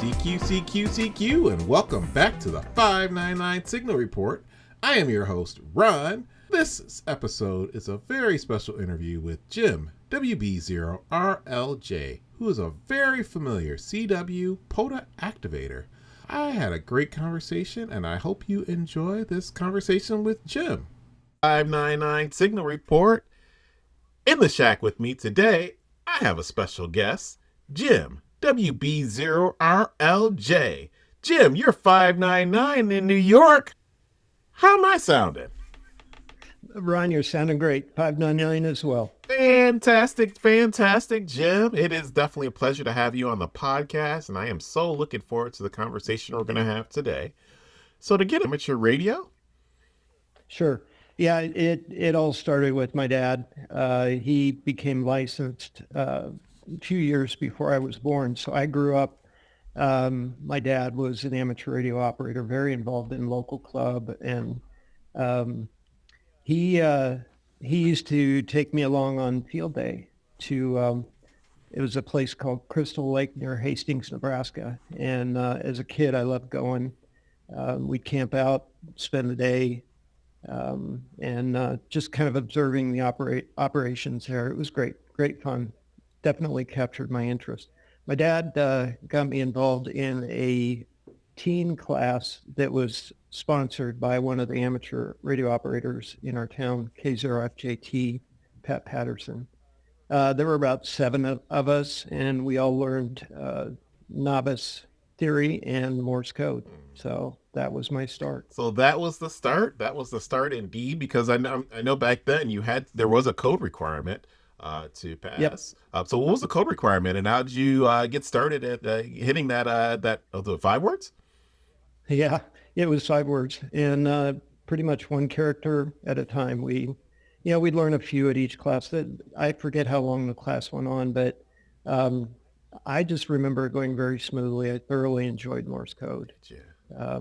CQ, CQ, CQ, and welcome back to the 599 Signal Report. I am your host, Ron. This episode is a very special interview with Jim WB0RLJ, who is a very familiar CW POTA activator. I had a great conversation, and I hope you enjoy this conversation with Jim. 599 Signal Report. In the shack with me today, I have a special guest, Jim WB0RLJ. Jim, you're 599 in New York. How am I sounding? Ron, you're sounding great. 599 as well. Fantastic, fantastic, Jim. It is definitely a pleasure to have you on the podcast, and I am so looking forward to the conversation we're going to have today. So to get amateur radio? Sure. Yeah, it all started with my dad. He became licensed a few years before I was born. So I grew up, my dad was an amateur radio operator, very involved in local club. And he used to take me along on field day to, it was a place called Crystal Lake near Hastings, Nebraska. And as a kid, I loved going. We'd camp out, spend the day, and just kind of observing the operations there. It was great fun. Definitely captured my interest. My dad got me involved in a teen class that was sponsored by one of the amateur radio operators in our town, K0FJT, Pat Patterson. There were about 7 of us, and we all learned novice theory and Morse code. So that was my start. So that was the start. That was the start indeed, because I know back then there was a code requirement to pass. Yep. So what was the code requirement, and how did you get started at hitting the 5 words? Yeah, it was 5 words, and pretty much one character at a time. We'd learn a few at each class. I forget how long the class went on, but I just remember it going very smoothly. I thoroughly enjoyed Morse code. Yeah.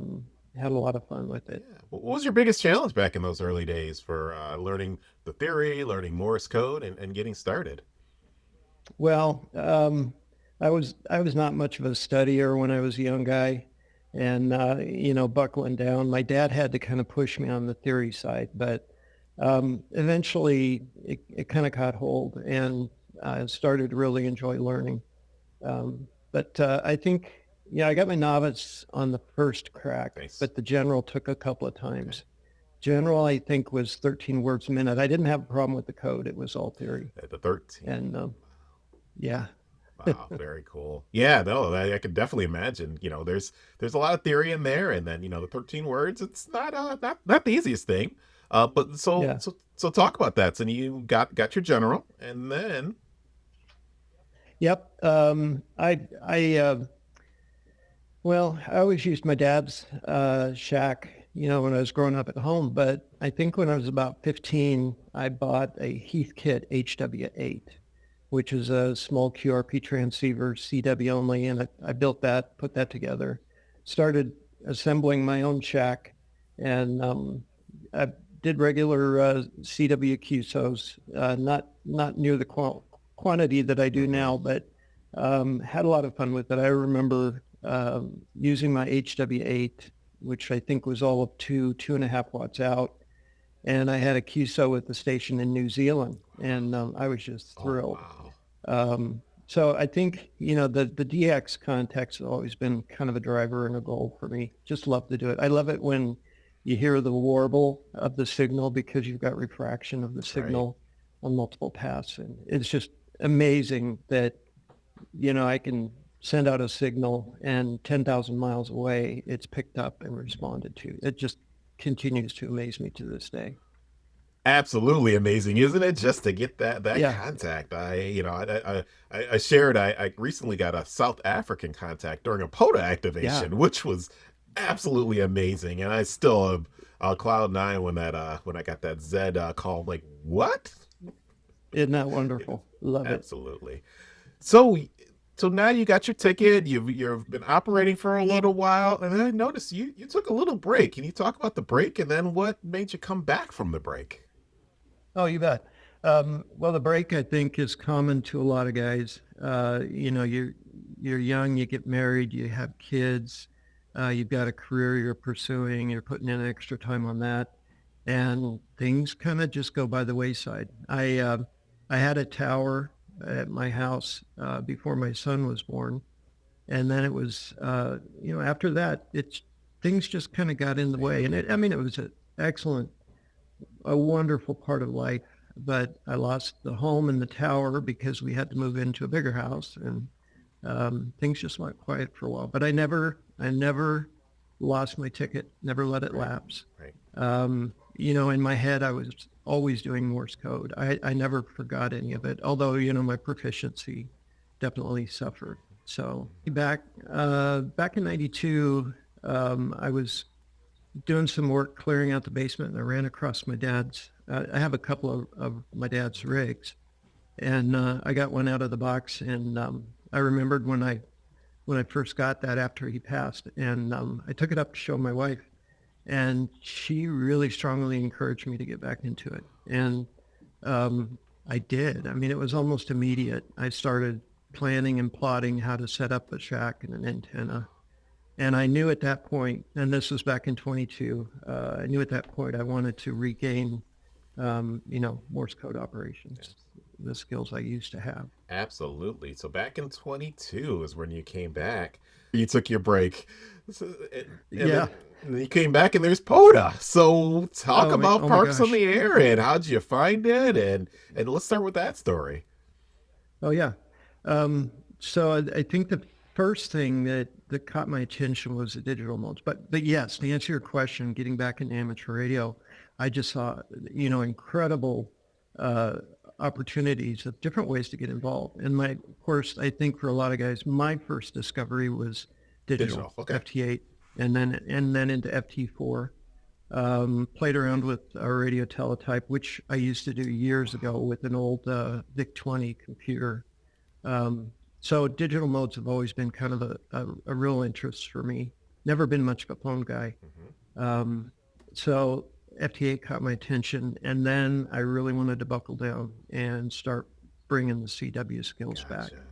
Had a lot of fun with it. Yeah. What was your biggest challenge back in those early days for learning the theory, learning Morse code, and getting started? Well, I was not much of a studier when I was a young guy, and buckling down. My dad had to kind of push me on the theory side, but eventually it kind of caught hold, and I started to really enjoy learning. But I think, I got my novice on the first crack, Nice. But the general took a couple of times. General, I think, was 13 words a minute. I didn't have a problem with the code. It was all theory. At the 13. And yeah. Wow, very cool. Yeah, no, I could definitely imagine. There's a lot of theory in there, and then the 13 words. It's not the easiest thing. But so talk about that. So you got your general, and then. Yep. I always used my dad's shack, when I was growing up at home. But I think when I was about 15, I bought a Heathkit HW8, which is a small QRP transceiver, CW only. And I built that, put that together, started assembling my own shack, and I did regular CW QSOs, not near the quantity that I do now, but had a lot of fun with it. I remember using my HW8, which I think was all of 2.5 watts out. And I had a QSO with the station in New Zealand, and I was just thrilled. Oh, wow. So I think, the DX context has always been kind of a driver and a goal for me. Just love to do it. I love it when you hear the warble of the signal, because you've got refraction of the signal on multiple paths. And it's just amazing that, I can send out a signal and 10,000 miles away, it's picked up and responded to. It just continues to amaze me to this day. Absolutely amazing, isn't it? Just to get that contact. I shared, I recently got a South African contact during a POTA activation, which was absolutely amazing. And I still am cloud 9 when I got that Z call. I'm like, what? Isn't that wonderful? Love it. Absolutely. So now you got your ticket, you've been operating for a little while, and then I noticed you took a little break. Can you talk about the break, and then what made you come back from the break? Oh, you bet. Well, the break, I think, is common to a lot of guys. You you're young, you get married, you have kids, you've got a career you're pursuing, you're putting in extra time on that, and things kind of just go by the wayside. I had a tower at my house before my son was born, and then it was after that it's things just kind of got in the way, and it was an excellent, a wonderful part of life, but I lost the home and the tower because we had to move into a bigger house, and things just went quiet for a while. But I never lost my ticket, never let it lapse. Right. In my head, I was always doing Morse code. I never forgot any of it, although, my proficiency definitely suffered. So back in 92, I was doing some work clearing out the basement, and I ran across my dad's. I have a couple of my dad's rigs, and I got one out of the box, and I remembered when I first got that after he passed, and I took it up to show my wife, and she really strongly encouraged me to get back into it, and I did. It was almost immediate. I started planning and plotting how to set up a shack and an antenna. And I knew at that point, and this was back in 22, I knew at that point I wanted to regain, Morse code operations, the skills I used to have. Absolutely. So back in 22 is when you came back. You took your break. Yeah. Then you came back and there's POTA. So talk about Oh my Parks on gosh. the Air and how'd you find it? And let's start with that story. Oh yeah. So I think the first thing that caught my attention was the digital modes. But yes, to answer your question, getting back into amateur radio, I just saw, incredible opportunities of different ways to get involved. And of course, I think for a lot of guys, my first discovery was digital, Okay. FT8, and then into FT4. Played around with a radio teletype, which I used to do years ago with an old VIC-20 computer. So digital modes have always been kind of a real interest for me. Never been much of a phone guy. So FT8 caught my attention, and then I really wanted to buckle down and start bringing the CW skills back. Gotcha.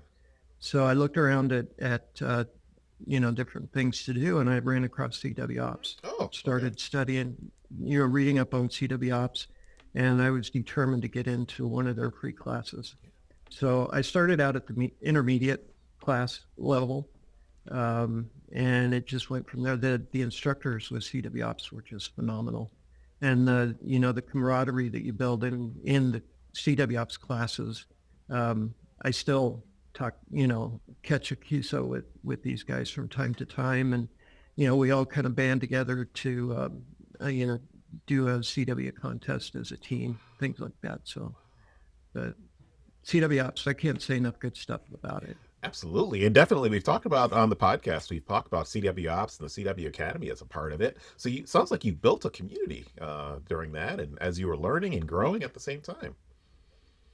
So I looked around at different things to do, and I ran across CW Ops. Oh, Started studying, reading up on CW Ops, and I was determined to get into one of their free classes. So I started out at the intermediate class level, and it just went from there. The instructors with CW Ops were just phenomenal, and the camaraderie that you build in the CW Ops classes. I still talk, catch a QSO with these guys from time to time, and we all kind of band together to do a CW contest as a team, things like that. So, but CW Ops, I can't say enough good stuff about it. Absolutely. And definitely, we've talked about on the podcast, we've talked about CW Ops and the CW Academy as a part of it. So sounds like you built a community during that and as you were learning and growing at the same time.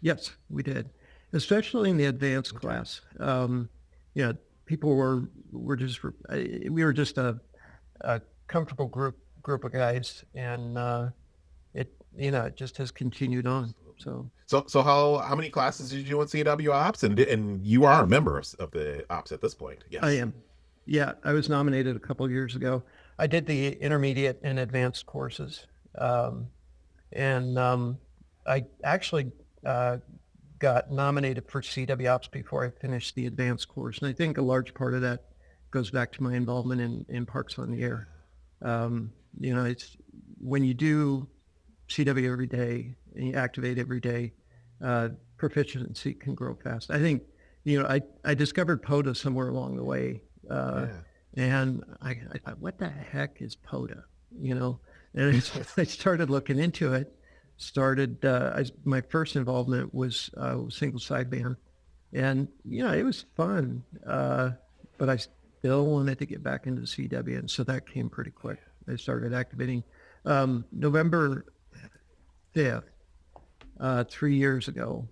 Yes, we did, especially in the advanced class. People were just we were just a comfortable group of guys, and it just has continued on. So how many classes did you do in CW Ops? And you are a member of the Ops at this point? Yes, I am. Yeah, I was nominated a couple of years ago. I did the intermediate and advanced courses, and I actually got nominated for CW Ops before I finished the advanced course, and I think a large part of that goes back to my involvement in Parks on the Air. It's when you do CW every day and you activate every day, proficiency can grow fast. I think, I discovered POTA somewhere along the way. And I thought, what the heck is POTA? And I started looking into it, my first involvement was single sideband, and, it was fun. But I still wanted to get back into CW. And so that came pretty quick. I started activating, November 5th, 3 years ago.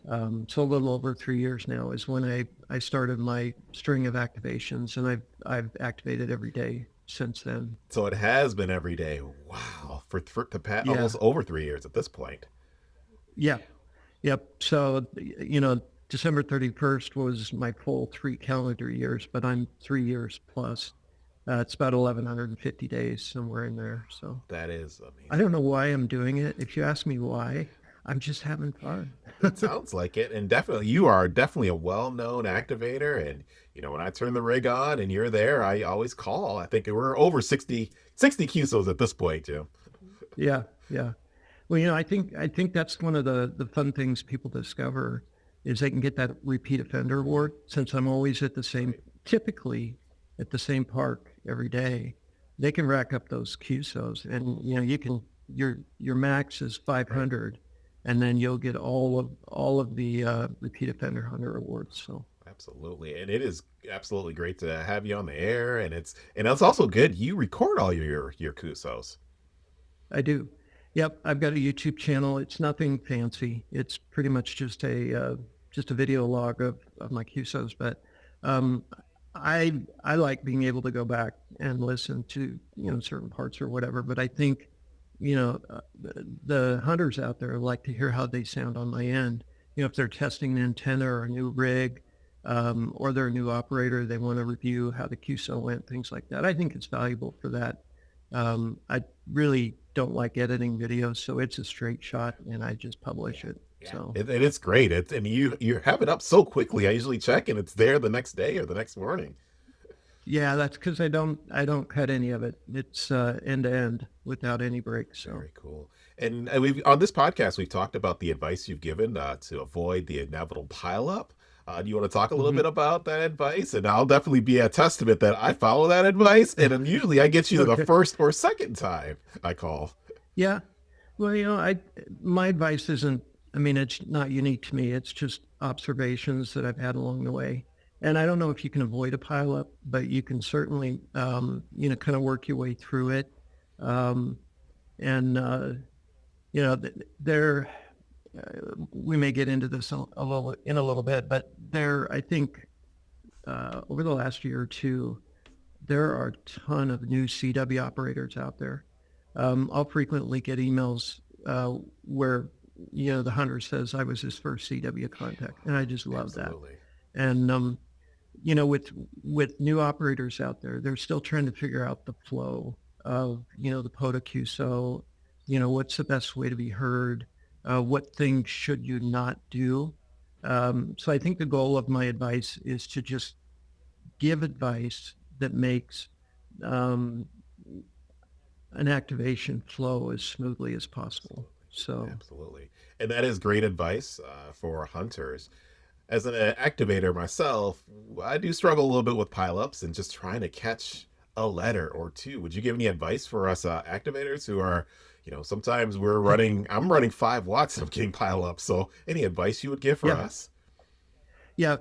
So a little over 3 years now is when I started my string of activations, and I've activated every day since then. So it has been every day. Wow. For Yeah. almost over 3 years at this point. Yeah. Yep. So, December 31st was my full 3 calendar years, but I'm 3 years plus. It's about 1,150 days, somewhere in there. So That is I don't amazing. know why I'm doing it. If you ask me why, I'm just having fun. It sounds like it, and definitely you are definitely a well-known activator. And when I turn the rig on and you're there, I always call. I think we're over 60 QSOs at this point, Jim. Yeah, yeah. Well, I think that's one of the fun things people discover is they can get that repeat offender award since I'm always at the same, Right. typically at the same park every day. They can rack up those QSOs, and you can your max is Right. 500, and then you'll get all of the repeat offender hunter awards. So Absolutely. And it is absolutely great to have you on the air. And it's also good you record all your QSOs. I do. Yep, I've got a YouTube channel. It's nothing fancy. It's pretty much just a video log of my QSOs. But um, I like being able to go back and listen to certain parts or whatever. But I think the hunters out there like to hear how they sound on my end. If they're testing an antenna or a new rig, or they're a new operator, they want to review how the QSO went, things like that. I think it's valuable for that. I really don't like editing videos, so it's a straight shot, and I just publish Yeah. it. Yeah. So It's great. And you have it up so quickly. I usually check and it's there the next day or the next morning. yeah, that's because I don't cut any of it. It's end to end without any breaks. So Very cool. And we've on this podcast we've talked about the advice you've given to avoid the inevitable pileup. Do you want to talk a little mhm. bit about that advice? And I'll definitely be a testament that I follow that advice. And then usually I get you to the Okay, first or second time I call. yeah. Well, I my advice isn't. I mean, it's not unique to me. It's just observations that I've had along the way. And I don't know if you can avoid a pileup, but you can certainly, kind of work your way through it. Um, and there we may get into this a little bit, but I think over the last year or two, there are a ton of new CW operators out there. I'll frequently get emails where the hunter says I was his first CW contact, and I just love that. Absolutely. And with new operators out there, they're still trying to figure out the flow of the POTA QSO. What's the best way to be heard? What things should you not do? So I think the goal of my advice is to just give advice that makes um, an activation flow as smoothly as possible. Absolutely. So Absolutely. And that is great advice for hunters. As an activator myself, I do struggle a little bit with pileups and just trying to catch a letter or two. Would you give any advice for us activators who are, sometimes I'm running 5 watts and I'm getting pileups. So any advice you would give for yeah, us? yeah.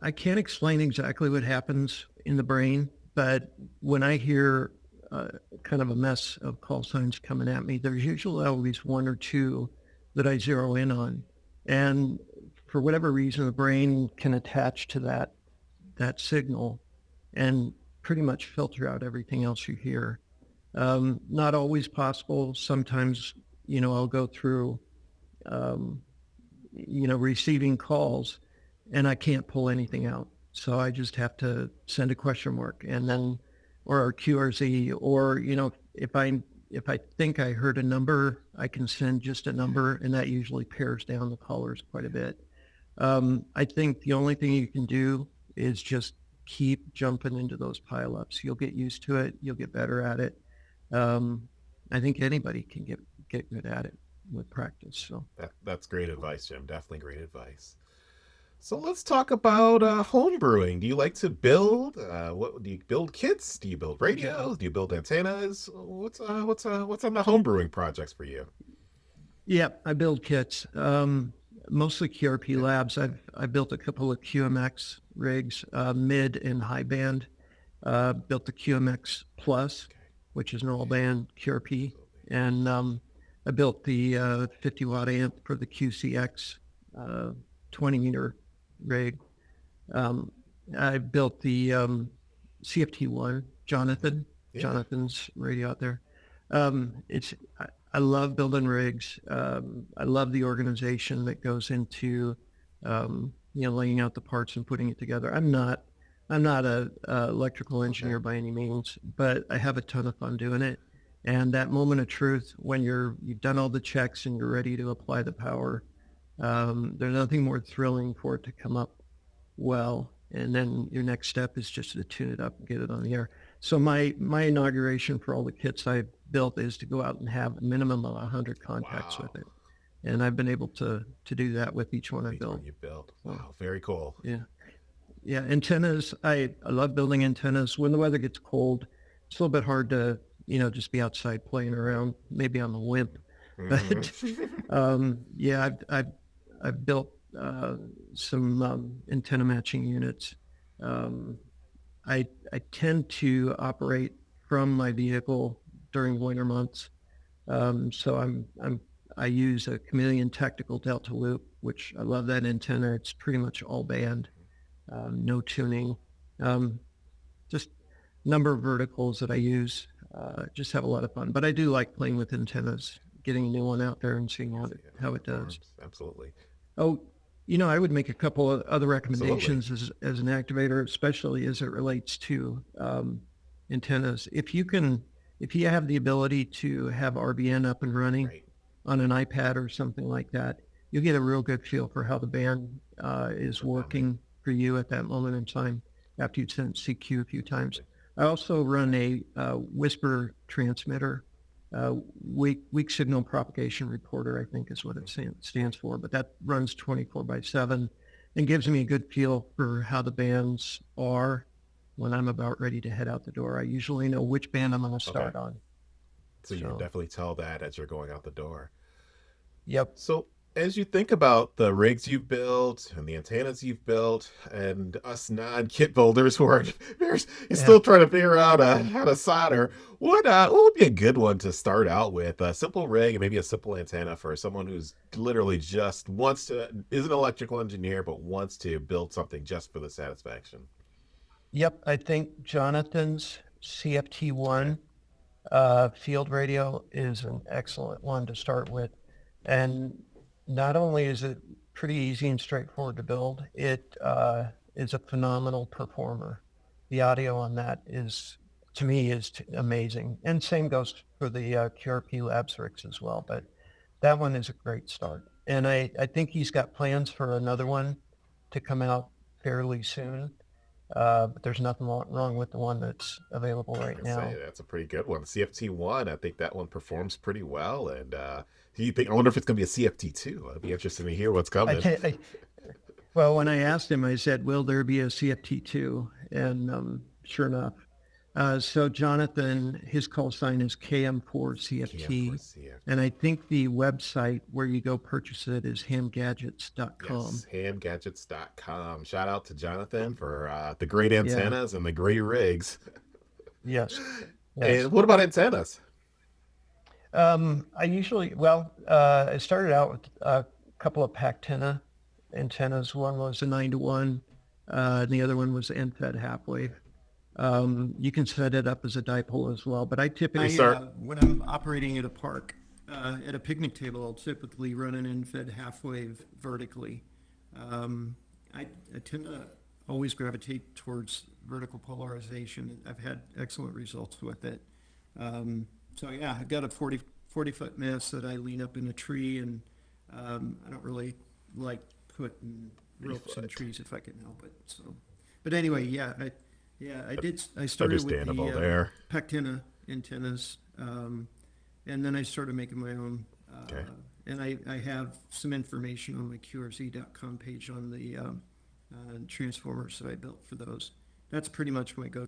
I can't explain exactly what happens in the brain, but when I hear kind of a mess of call signs coming at me, there's usually always one or two that I zero in on. And for whatever reason, the brain can attach to that signal and pretty much filter out everything else you hear. Not always possible. Sometimes, I'll go through, um, receiving calls and I can't pull anything out. So I just have to send a question mark and then, or a QRZ, or, if I think I heard a number, I can send just a number, and that usually pares down the callers quite a bit. I think the only thing you can do is just keep jumping into those pileups. You'll get used to it. You'll get better at it. Um, I think anybody can get good at it with practice. So That's great advice, Jim. Definitely great advice. So let's talk about home brewing. Do you like to build? What do you build kits? Do you build radios? Do you build antennas? What's on the home brewing projects for you? yeah, I build kits. Mostly QRP Okay. labs. I built a couple of QMX rigs, mid and high band. Built the QMX Plus, Okay. which is an all band QRP, Absolutely. and I built the 50-watt amp for the QCX 20-meter rig. Um, I built the CFT1 Mhm. Yeah. Jonathan's radio out there. It's I love building rigs. I love the organization that goes into, laying out the parts and putting it together. I'm not a electrical Okay. engineer by any means, but I have a ton of fun doing it. And that moment of truth when you've done all the checks and you're ready to apply the power, there's nothing more thrilling for it to come up well. And then your next step is just to tune it up and get it on the air. So my inauguration for all the kits I've built is to go out and have a minimum of 100 contacts Wow. with it. And I've been able to do that with each one I Each one build. you built. So, Wow. Very cool. yeah. Yeah. Antennas. I love building antennas. When the weather gets cold, it's a little bit hard to, just be outside playing around, maybe on the wimp. Hmm. But yeah, I've built some antenna matching units. Um, I tend to operate from my vehicle during winter months. So I use a Chameleon Tactical Delta Loop, which I love that antenna. It's pretty much all band, no tuning, um, just number of verticals that I use. Just have a lot of fun. But I do like playing with antennas, getting a new one out there and seeing See how it it does. performs. Absolutely. Oh, I would make a couple of other Absolutely. recommendations as an activator, especially as it relates to antennas. If you have the ability to have RBN up and running Right. on an iPad or something like that, you'll get a real good feel for how the band is Definitely. working for you at that moment in time after you've sent CQ a few times. Absolutely. I also run a whisper transmitter, weak signal propagation reporter, I think is what it stands for, but that runs 24/7 and gives me a good feel for how the bands are when I'm about ready to head out the door. I usually know which band I'm going to Okay. start on. So you So, definitely tell that as you're going out the door. yep. So, as you think about the rigs you've built and the antennas you've built, and us non-kit builders who are there's Yeah. still trying to figure out how to solder, what would be a good one to start out with? A simple rig and maybe a simple antenna for someone who's literally just wants to is an electrical engineer but wants to build something just for the satisfaction. Yep. I think Jonathan's Okay. CFT1 field radio is an excellent one to start with. And not only is it pretty easy and straightforward to build, it is a phenomenal performer. The audio on that is, to me, is amazing. And same goes for the QRP Labs rigs as well. But that one is a great start. And I think he's got plans for another one to come out fairly soon. But there's nothing wrong with the one that's available right I say now. that's a pretty good one. CFT1, I think that one performs pretty well. And do you think? I wonder if it's going to be a CFT2. I'd be interested to hear what's I, coming. te- I Well, when I asked him, I said, "Will there be a CFT2?" And sure enough. So Jonathan, his call sign is KM4CFT, KM4CFT. and I think the website where you go purchase it is Yes, hamgadgets.com. hamgadgets.com. Shout out to Jonathan for the great Yeah. antennas and the great rigs. Yes. And Yes. what about antennas? I started out with a couple of Pactina antennas. One was a 9-to-1, and the other one was end-fed half-wave. You can set it up as a dipole as well, but I You typically, start. when I'm operating at a park, at a picnic table, I'll typically run an end-fed half-wave vertically. Um, I tend to always gravitate towards vertical polarization. I've had excellent results with it. So yeah, I've got a 40 foot mast that I lean up in a tree, and I don't really like putting ropes in 3 foot. trees if I can help it. So, but anyway, I did. I started with Understandable the there. Pactina antennas, and then I started making my own. Okay. And I have some information on my QRZ.com page on the transformers that I built for those. That's pretty much my go.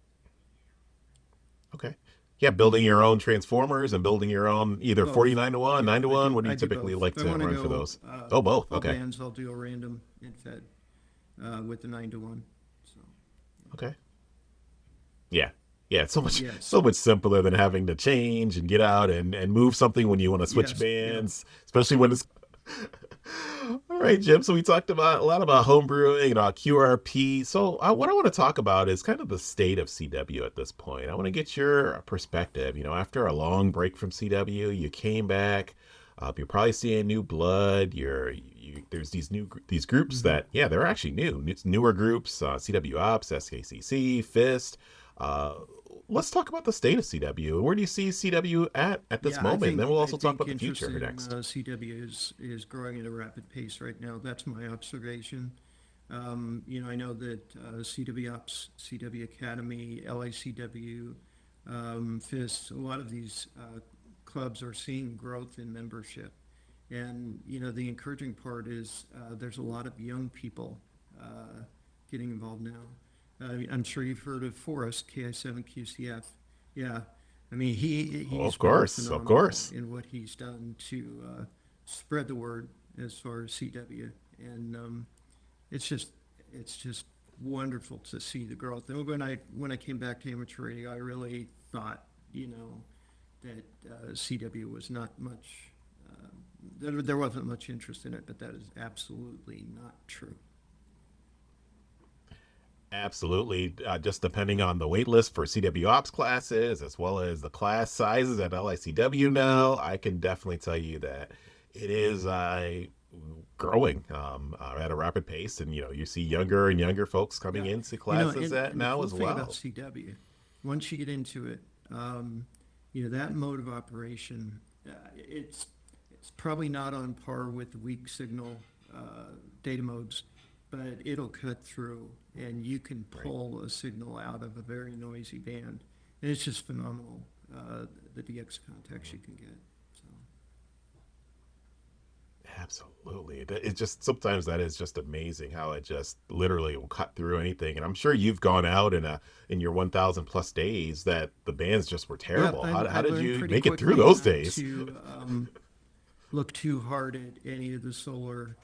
Okay. Yeah, building your own transformers and building your own either Both. 49 to 1, Yeah, 9 to 1. What do you I do typically both. like If I to want to run for go those? Oh, both. all Okay. bands, I'll do a random and fed with the 9-to-1. So Okay. Yeah. Yeah, it's so much yes, so much simpler than having to change and get out and move something when you want to switch yes, yeah. bands, especially when it's right, Jim. So we talked about a lot about homebrewing and QRP. So what I want to talk about is kind of the state of CW at this point. I want to get your perspective. After a long break from CW, you came back. You're probably seeing new blood. There's these groups Hmm. that they're actually new. It's newer groups. CW Ops, SKCC, Fist. Uh, let's talk about the state of CW. Where do you see CW at this Yeah, I moment? And then think we'll I also talk think about the interest future in next. CW is growing at a rapid pace right now. That's my observation. I know that CW Ops, CW Academy, LACW, FIST, a lot of these clubs are seeing growth in membership. And, the encouraging part is there's a lot of young people getting involved now. I'm sure you've heard of Forrest, KI7QCF. Yeah. I mean, Oh, he's of been course, of phenomenal course. in what he's done to spread the word as far as CW. And it's just it's just wonderful to see the growth. And when I came back to amateur radio, I really thought, that CW was not much. There wasn't much interest in it, but that is absolutely not true. Absolutely. Just depending on the wait list for CW Ops classes, as well as the class sizes at LICW now, I can definitely tell you that it is growing at a rapid pace. And, you see younger and younger folks coming Yeah, into you know, classes and, at and the now cool as thing about well. CW, once you get into it, that mode of operation, it's probably not on par with the weak signal data modes, but it'll cut through, and you can Right. pull a signal out of a very noisy band, and it's just phenomenal. The DX contacts you can get. So Absolutely. It's just sometimes that is just amazing how it just literally will cut through anything. And I'm sure you've gone out in your 1,000 plus days that the bands just were yeah, terrible. I How did learned you pretty make it through quickly those not days? to look too hard at any of the solar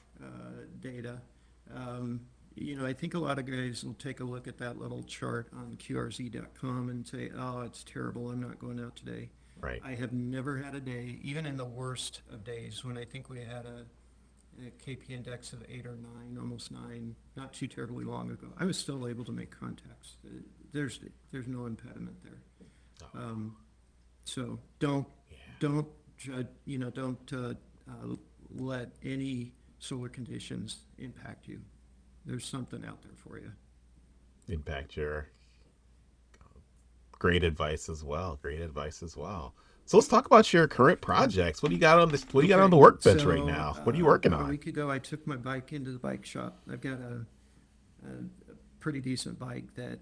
data. Um, I think a lot of guys will take a look at that little chart on QRZ.com and say, oh, it's terrible. I'm not going out today. Right. I have never had a day, even in the worst of days, when I think we had a KP index of 8 or 9, almost 9, not too terribly long ago. I was still able to make contacts. There's no impediment there. Oh, Um, so don't judge, don't let any solar conditions impact you. There's something out there for you. impact your great advice as well. Great advice as well. So let's talk about your current projects. What do you got on this? What do you got on Okay, the workbench right so now? What are you working about a on? week ago, I took my bike into the bike shop. I've got a pretty decent bike that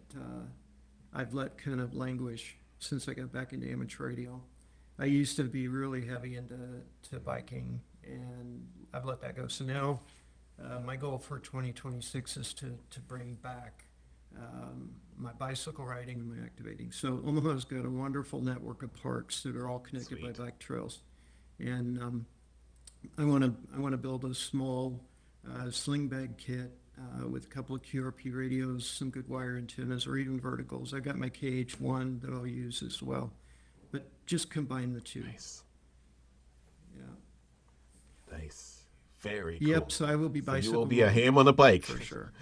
I've let kind of languish since I got back into amateur radio. I used to be really heavy into biking, and I've let that go. So now my goal for 2026 is to bring back my bicycle riding and my activating. So Omaha's got a wonderful network of parks that are all connected by Sweet. bike trails, and I want to build a small sling bag kit with a couple of QRP radios, some good wire antennas, or even verticals. I've got my KH1 that I'll use as well, but just combine the two. Nice. Yeah. Nice. Very Yep. cool. So I will be So you bicycle will be a mobile ham on the bike. for sure.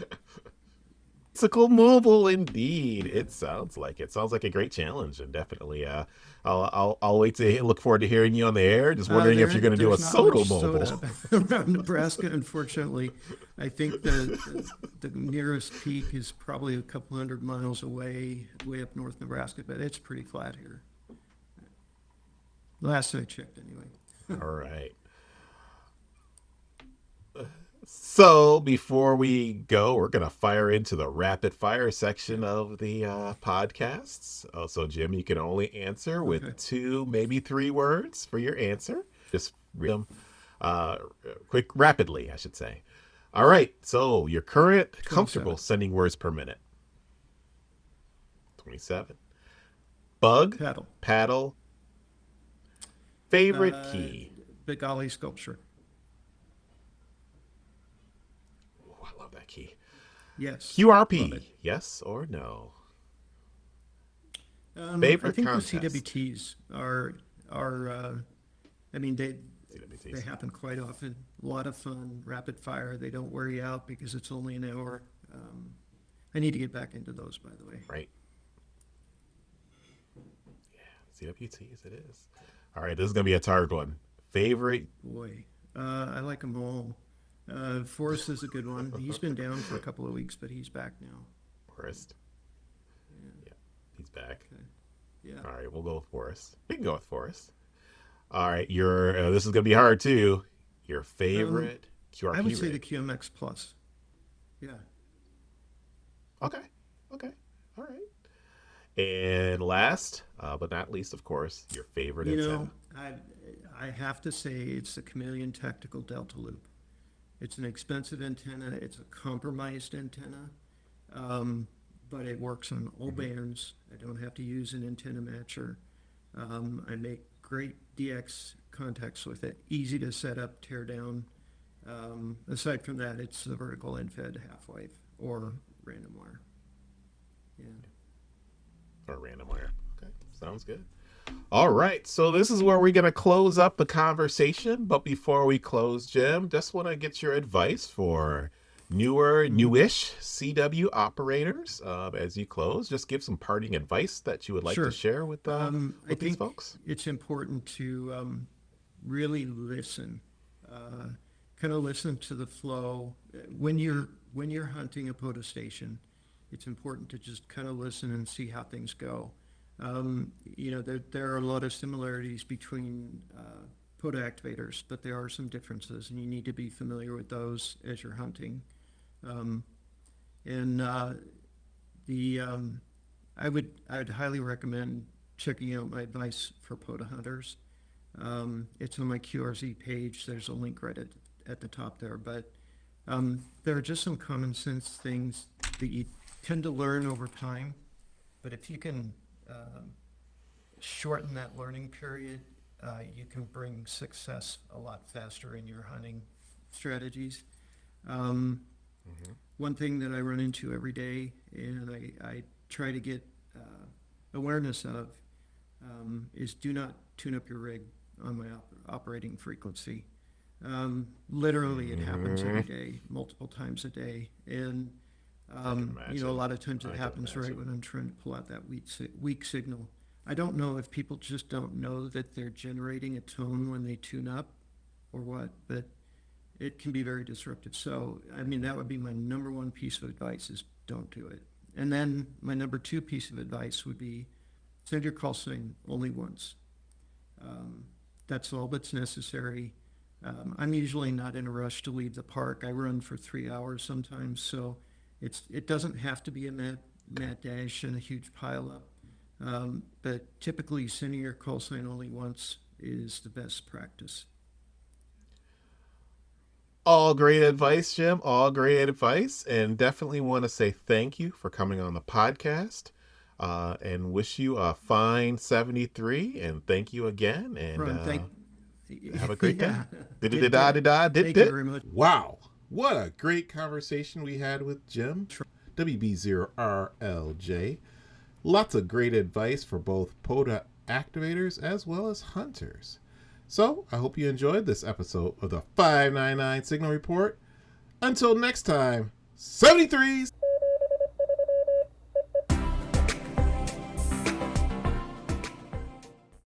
Bicycle mobile, indeed. Yeah. It sounds like it. Sounds like a great challenge, and definitely. I'll wait to look forward to hearing you on the air. Just wondering if you're going to do a There's not solo much mobile. soda around Nebraska, unfortunately. I think the nearest peak is probably a couple hundred miles away, way up north Nebraska, but it's pretty flat here. Last I checked, anyway. All right. So before we go, we're going to fire into the rapid fire section Yep. of the podcasts. So, Jim, you can only answer Okay. with 2, maybe 3 words for your answer. Just read them uh, rapidly, I should say. All right. So, your current comfortable 27. sending words per minute. 27. Bug, Paddle. paddle, favorite Uh, key. Big Ollie sculpture. Oh, I love that key. Yes. Love it. QRP, yes or no? I Favorite think the contest. CWTs are I mean, They CWTs. happen quite often. A lot of fun, rapid fire. They don't wear you out because it's only an hour. I need to get back into those, by the way. Right. Yeah, CWTs it is. All right, this is gonna be a hard one. Favorite? Boy, I like them all. Forrest is a good one. He's been down for a couple of weeks, but he's back now. Forrest. Yeah, he's back. Okay. Yeah. All right, we'll go with Forrest. We can go with Forrest. All right, your this is gonna be hard too. Your favorite QRP I would say rig? the QMX Plus. Yeah. Okay. Okay. All right. And last, but not least, of course, your favorite You antenna. know, I have to say it's the Chameleon Tactical Delta Loop. It's an expensive antenna. It's a compromised antenna, but it works on all bands. I don't have to use an antenna matcher. I make great DX contacts with it. Easy to set up, tear down. Aside from that, it's the vertical end-fed half-wave or random wire. Yeah. Or random wire. Okay, sounds good. All right, so this is where we're going to close up the conversation. But before we close, Jim, just want to get your advice for newish CW operators as you close. Just give some parting advice that you would like Sure. to share with I these think folks. it's important to really listen, kind of listen to the flow. When you're hunting a POTA station, it's important to just kind of listen and see how things go. There are a lot of similarities between POTA activators, but there are some differences, and you need to be familiar with those as you're hunting. I would highly recommend checking out my advice for POTA hunters. It's on my QRZ page. There's a link right at the top there, but there are just some common sense things that you tend to learn over time. But if you can shorten that learning period, you can bring success a lot faster in your hunting strategies. One thing that I run into every day, and I try to get awareness of, is do not tune up your rig on my operating frequency. Literally, it happens every day, multiple times a day, and a lot of times it happens right when I'm trying to pull out that weak signal. I don't know if people just don't know that they're generating a tone when they tune up or what, but it can be very disruptive. So, that would be my number one piece of advice is don't do it. And then my number two piece of advice would be send your call sign only once. That's all that's necessary. I'm usually not in a rush to leave the park. I run for 3 hours sometimes, so it doesn't have to be a mad dash and a huge pileup. But typically sending your call sign only once is the best practice. All great advice, Jim. All great advice. And definitely want to say thank you for coming on the podcast and wish you a fine 73. And thank you again. And have a great day. Thank you very much. Wow. What a great conversation we had with Jim WB0RLJ. Lots of great advice for both POTA activators as well as hunters. So I hope you enjoyed this episode of the 599 Signal Report. Until next time, 73s!